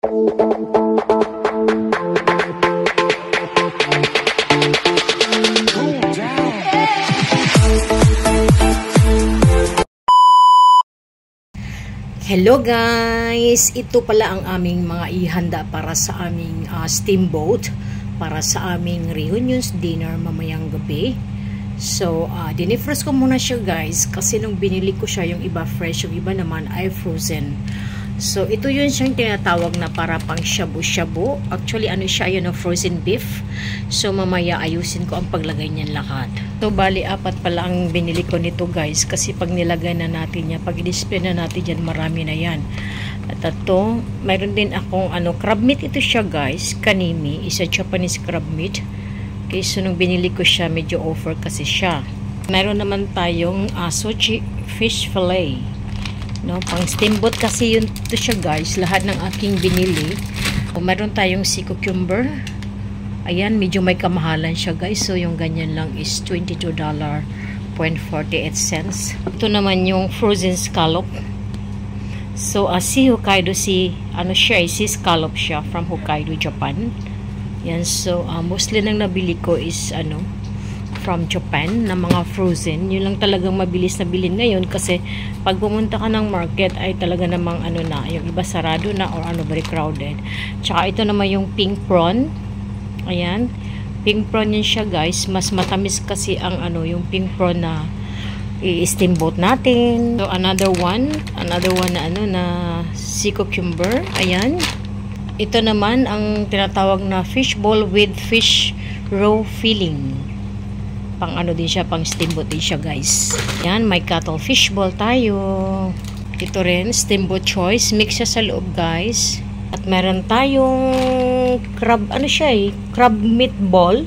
Hello guys! Ito pala ang aming mga ihanda para sa aming steamboat, para sa aming reunions dinner mamayang gabi. So, dinifrost ko muna siya guys kasi nung binili ko siya yung iba fresh, yung iba naman ay frozen. So, ito yun siyang tinatawag na para pang shabu-shabu. Actually, ano siya, yun ang frozen beef. So, mamaya ayusin ko ang paglagay niyan lahat. So, bali, 4 pala ang binili ko nito guys. Kasi pag nilagay na natin yan, pag i-display na natin yan, marami na yan. At ito, mayroon din akong crab meat ito siya guys. Kanimi, isa Japanese crab meat. Okay, so nung binili ko siya, medyo offer kasi siya. Mayroon naman tayong sochi fish fillet. No, pang steamboat kasi yun to siya guys, lahat ng aking binili. Meron tayong sea cucumber. Ayan, medyo may kamahalan siya guys. So yung ganyan lang is $22.48. Ito naman yung frozen scallop. So sea Hokkaido, sea scallop siya from Hokkaido, Japan. Yan, so mostly nang nabili ko is from Japan na mga frozen. Yun lang talagang mabilis na bilhin ngayon kasi pag pumunta ka ng market ay talaga namang na, yung iba sarado na or very crowded. Tsaka ito naman yung pink prawn. Ayan, pink prawn yun siya guys. Mas matamis kasi ang yung pink prawn na i-steamboat natin. So another one na na sea cucumber. Ayan. Ito naman ang tinatawag na fishball with fish raw filling. Pang din siya, pang steamboat din siya guys. Yan, may cuttlefish ball tayo. Ito rin, steamboat choice. Mix siya sa loob guys. At meron tayong crab, crab meat ball.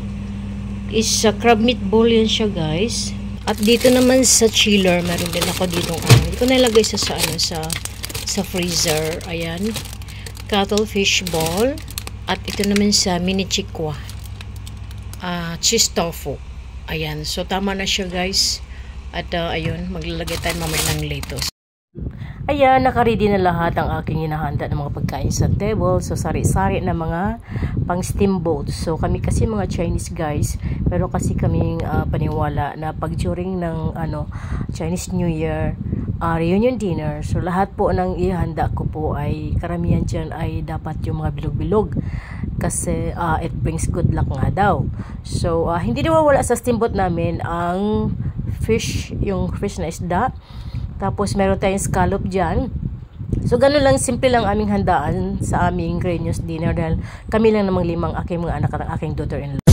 Crab meat ball yan siya guys. At dito naman sa chiller, meron din ako dito. Hindi ko nalagay sa freezer. Ayan. Cuttlefish ball. At ito naman sa mini chikwa. Cheese tofu. Ayan, so tama na siya guys. At ayun, maglalagay tayo mamaya ng lettuce. Ayan, nakaready na lahat ang aking hinahanda ng mga pagkain sa table. So sari-sari na mga pang steamboat. So kami kasi mga Chinese guys, pero kasi kaming paniwala na pag during ng Chinese New Year reunion dinner, so lahat po ng ihanda ko po ay karamihan dyan ay dapat yung mga bilog-bilog. Kasi it brings good luck nga daw. So hindi nawawala sa steamboat namin ang fish, yung fish na isda. Tapos meron tayong scallop dyan. So ganun lang, simple lang aming handaan sa aming reunion dinner dahil kami lang namang 5 aking mga anak at ang aking daughter-in-law.